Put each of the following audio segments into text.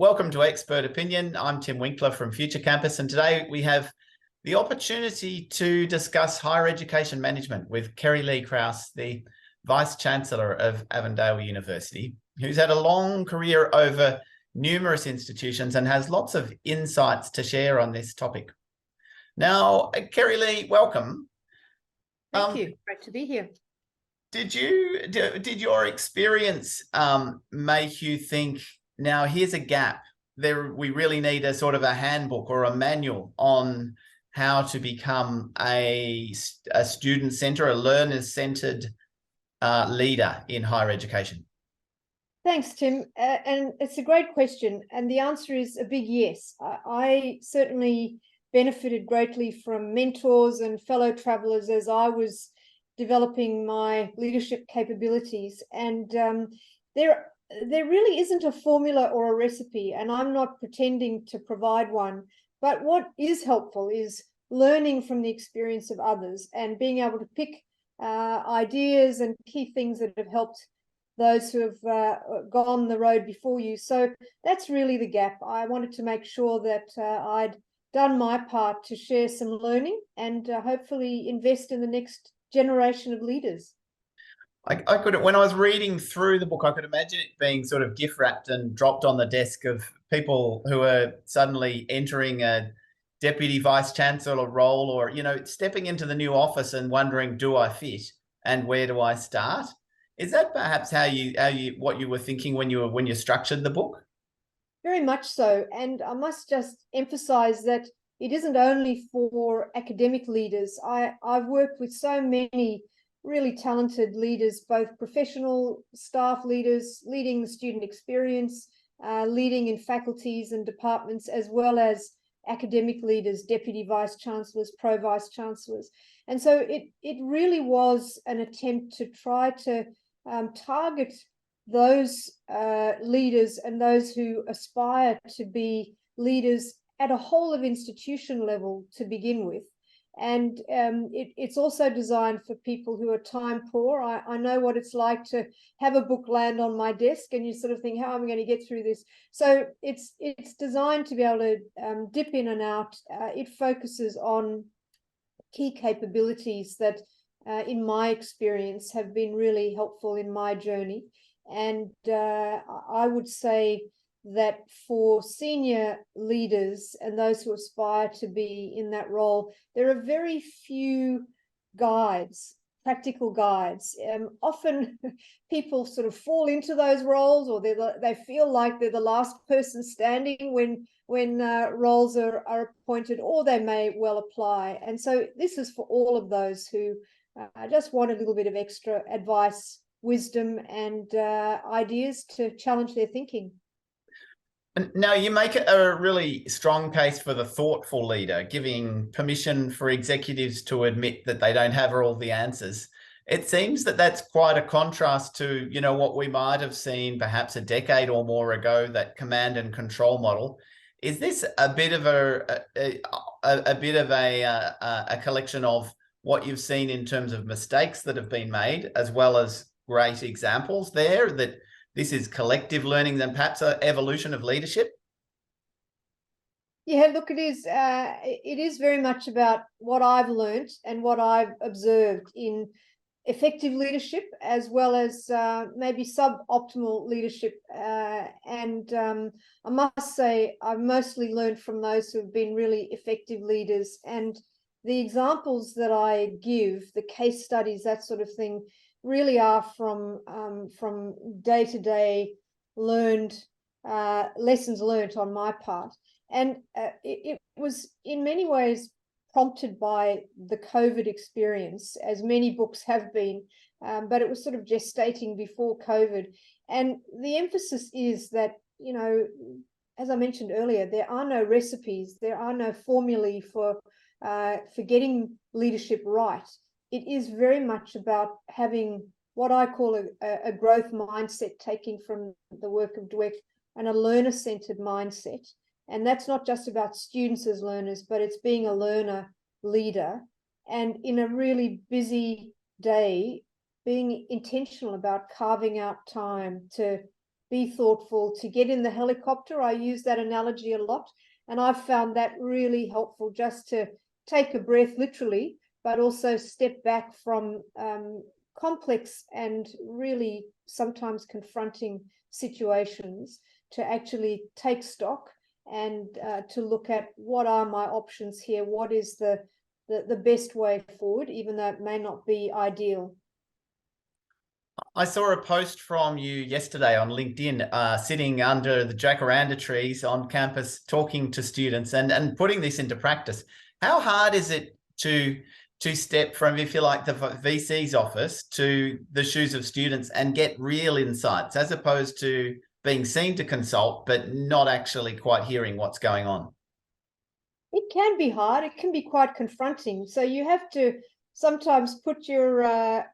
Welcome to Expert Opinion. I'm Tim Winkler from Future Campus, and today we have the opportunity to discuss higher education management with Kerri-Lee Krause, the Vice-Chancellor of Avondale University, who's had a long career over numerous institutions and has lots of insights to share on this topic. Now, Kerri-Lee, welcome. Thank you. Great to be here. Did your experience make you think, now here's a gap there, we really need a sort of a handbook or a manual on how to become a student-centered, a learner-centered leader in higher education? Thanks, Tim. And it's a great question. And the answer is a big yes. I certainly benefited greatly from mentors and fellow travelers as I was developing my leadership capabilities. And there really isn't a formula or a recipe, and I'm not pretending to provide one. But what is helpful is learning from the experience of others and being able to pick ideas and key things that have helped those who have gone the road before you. So that's really the gap. I wanted to make sure that I'd done my part to share some learning and hopefully invest in the next generation of leaders. I could, when I was reading through the book, I could imagine it being sort of gift wrapped and dropped on the desk of people who are suddenly entering a deputy vice chancellor role, or, you know, stepping into the new office and wondering, do I fit and where do I start? Is that perhaps what you were thinking when you structured the book? Very much so. And I must just emphasize that it isn't only for academic leaders. I've worked with so many really talented leaders, both professional staff leaders, leading the student experience, leading in faculties and departments, as well as academic leaders, deputy vice chancellors, pro vice chancellors. And so it really was an attempt to try to target those leaders and those who aspire to be leaders at a whole of institution level to begin with. And it's also designed for people who are time poor. I know what it's like to have a book land on my desk and you sort of think, how am I going to get through this? So it's designed to be able to dip in and out. It focuses on key capabilities that, in my experience, have been really helpful in my journey. And I would say that for senior leaders and those who aspire to be in that role, there are very few guides, practical guides. Often people sort of fall into those roles, or they feel like they're the last person standing when roles are appointed, or they may well apply. And so this is for all of those who just want a little bit of extra advice, wisdom, and ideas to challenge their thinking. Now, you make a really strong case for the thoughtful leader, giving permission for executives to admit that they don't have all the answers. It seems that that's quite a contrast to, you know, what we might have seen perhaps a decade or more ago, that command and control model. Is this a bit of a collection of what you've seen in terms of mistakes that have been made, as well as great examples there, that this is collective learning than perhaps an evolution of leadership? Yeah, look, it is very much about what I've learned and what I've observed in effective leadership, as well as maybe suboptimal leadership. And I must say, I've mostly learned from those who have been really effective leaders. And the examples that I give, the case studies, that sort of thing, really are from day-to-day learned lessons learned on my part. And it was in many ways prompted by the COVID experience, as many books have been, but it was sort of gestating before COVID. And the emphasis is that, you know, as I mentioned earlier, there are no recipes, there are no formulae for getting leadership right. It is very much about having what I call a growth mindset, taking from the work of Dweck, and a learner-centered mindset. And that's not just about students as learners, but it's being a learner leader. And in a really busy day, being intentional about carving out time to be thoughtful, to get in the helicopter. I use that analogy a lot, and I've found that really helpful, just to take a breath, literally, but also step back from complex and really sometimes confronting situations, to actually take stock and to look at what are my options here, what is the best way forward, even though it may not be ideal. I saw a post from you yesterday on LinkedIn, sitting under the jacaranda trees on campus, talking to students and putting this into practice. How hard is it to step from, if you like, the VC's office to the shoes of students and get real insights, as opposed to being seen to consult, but not actually quite hearing what's going on? It can be hard. It can be quite confronting. So you have to sometimes always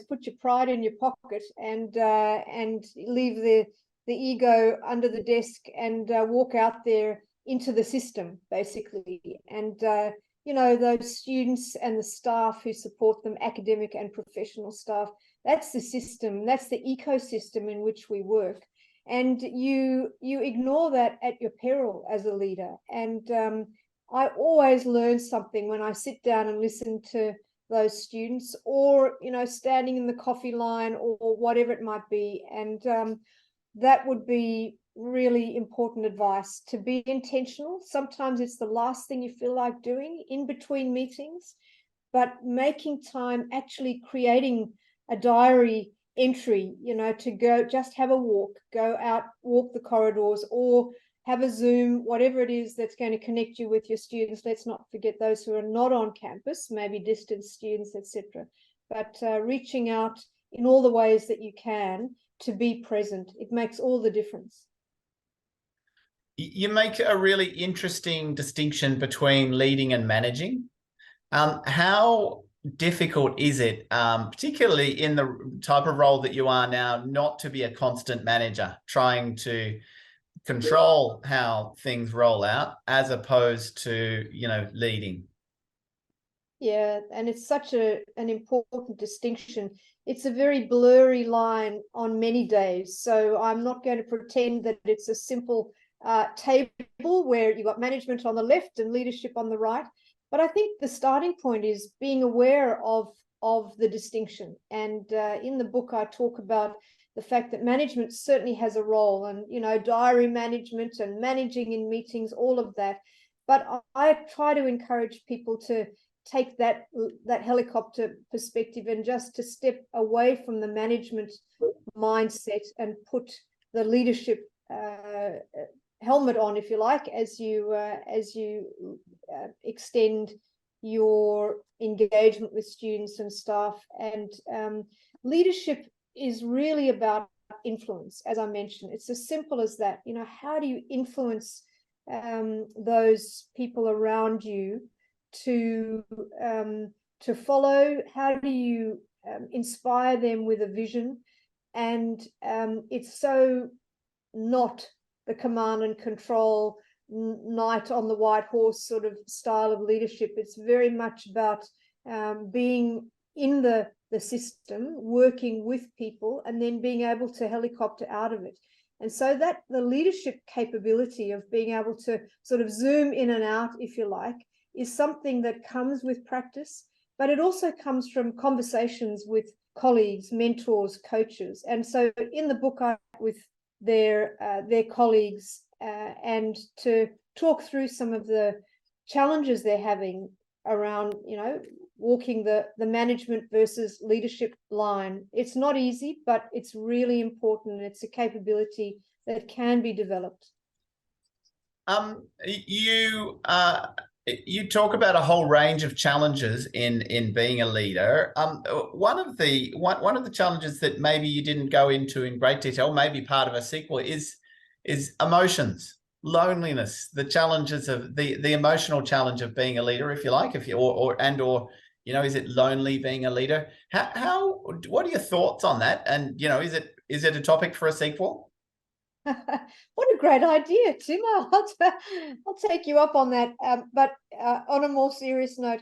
put your pride in your pocket and leave the ego under the desk and walk out there into the system, basically. And those students and the staff who support them, academic and professional staff, that's the system, that's the ecosystem in which we work. And you ignore that at your peril as a leader. And I always learn something when I sit down and listen to those students, or standing in the coffee line, or whatever it might be. And that would be really important advice, to be intentional. Sometimes it's the last thing you feel like doing in between meetings, but making time, actually creating a diary entry, to go just have a walk, go out, walk the corridors, or have a Zoom, whatever it is that's going to connect you with your students. Let's not forget those who are not on campus, maybe distance students, etc. But reaching out in all the ways that you can to be present, it makes all the difference. You make a really interesting distinction between leading and managing. How difficult is it, particularly in the type of role that you are now, not to be a constant manager, trying to control how things roll out, as opposed to, leading? Yeah, and it's such an important distinction. It's a very blurry line on many days. So I'm not going to pretend that it's a simple table where you've got management on the left and leadership on the right. But I think the starting point is being aware of the distinction. And in the book, I talk about the fact that management certainly has a role, and diary management and managing in meetings, all of that. But I try to encourage people to take that helicopter perspective and just to step away from the management mindset and put the leadership helmet on, if you like, as you extend your engagement with students and staff. And leadership is really about influence, as I mentioned. It's as simple as that. How do you influence those people around you to follow? How do you inspire them with a vision? And it's so not the command and control, knight on the white horse sort of style of leadership. It's very much about being in the system, working with people, and then being able to helicopter out of it. And so that the leadership capability of being able to sort of zoom in and out, if you like, is something that comes with practice, but it also comes from conversations with colleagues, mentors, coaches. And so in the book, I with their colleagues and to talk through some of the challenges they're having around, walking the management versus leadership line. It's not easy, but it's really important. It's a capability that can be developed. You talk about a whole range of challenges in being a leader. One of the challenges that maybe you didn't go into in great detail, maybe part of a sequel, is emotions, loneliness, the challenges of the emotional challenge of being a leader, if you like, is it lonely being a leader? What are your thoughts on that? And is it a topic for a sequel? What a great idea, Tim. I'll take you up on that. But on a more serious note,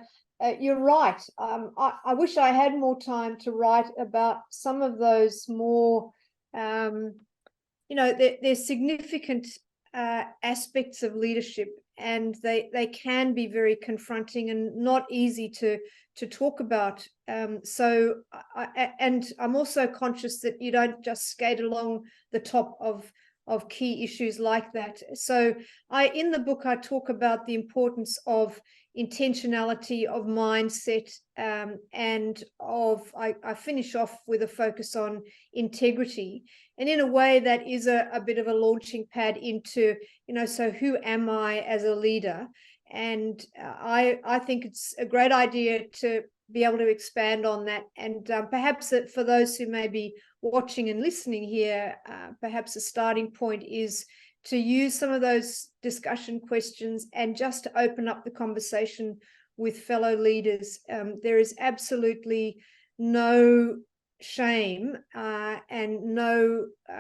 you're right. I wish I had more time to write about some of those more there's significant aspects of leadership, and they can be very confronting and not easy to talk about. So I'm also conscious that you don't just skate along the top of key issues like that. So in the book, I talk about the importance of intentionality, of mindset, and I finish off with a focus on integrity. And in a way, that is a bit of a launching pad into, so who am I as a leader? And I think it's a great idea to be able to expand on that. And perhaps that for those who may be watching and listening here, perhaps a starting point is to use some of those discussion questions and just to open up the conversation with fellow leaders. There is absolutely no shame and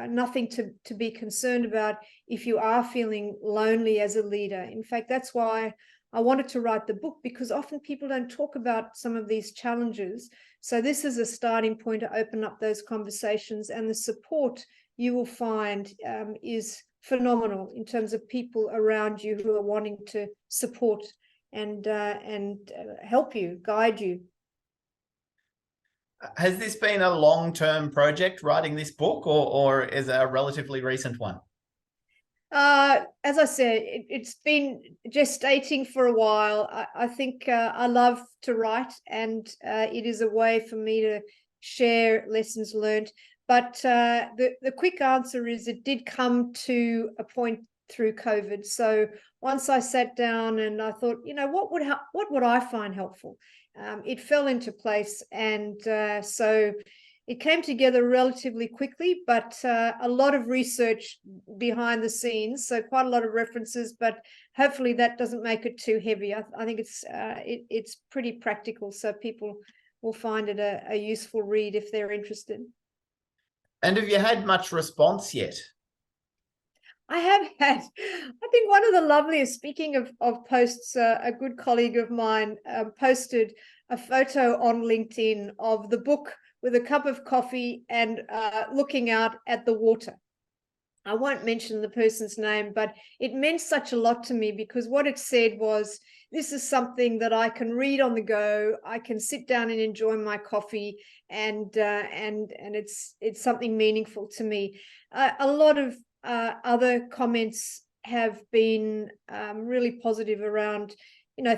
nothing to be concerned about if you are feeling lonely as a leader. In fact, that's why I wanted to write the book, because often people don't talk about some of these challenges. So this is a starting point to open up those conversations, and the support you will find is phenomenal in terms of people around you who are wanting to support and help you, guide you. Has this been a long-term project, writing this book, or is it a relatively recent one? As I said, it's been gestating for a while. I think I love to write, and it is a way for me to share lessons learned. But the quick answer is it did come to a point through COVID. So once I sat down and I thought, what would I find helpful? It fell into place, and so it came together relatively quickly, but a lot of research behind the scenes, so quite a lot of references, but hopefully that doesn't make it too heavy. I think it's pretty practical, so people will find it a useful read if they're interested. And have you had much response yet? I have had, I think one of the loveliest, speaking of posts, a good colleague of mine posted a photo on LinkedIn of the book with a cup of coffee and looking out at the water. I won't mention the person's name, but it meant such a lot to me, because what it said was, this is something that I can read on the go. I can sit down and enjoy my coffee, and it's something meaningful to me. A lot of other comments have been really positive around,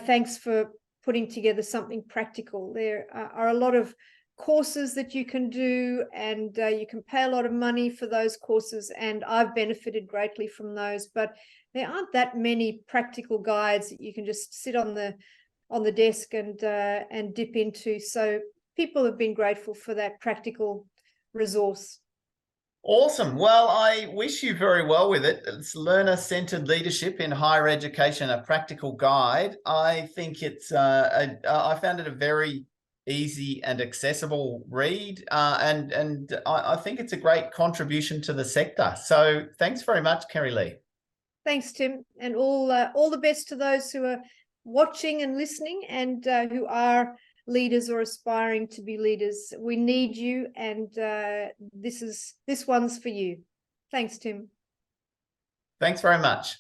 thanks for putting together something practical. There are a lot of courses that you can do, and you can pay a lot of money for those courses, and I've benefited greatly from those, but there aren't that many practical guides that you can just sit on the desk and dip into. So people have been grateful for that practical resource. Awesome. Well, I wish you very well with it. It's Learner-Centered Leadership in Higher Education, a practical guide. I think it's I found it a very easy and accessible read, and I think it's a great contribution to the sector. So thanks very much, Kerri-Lee. Thanks, Tim, and all the best to those who are watching and listening, and who are leaders or aspiring to be leaders. We need you, and this one's for you. Thanks, Tim. Thanks very much.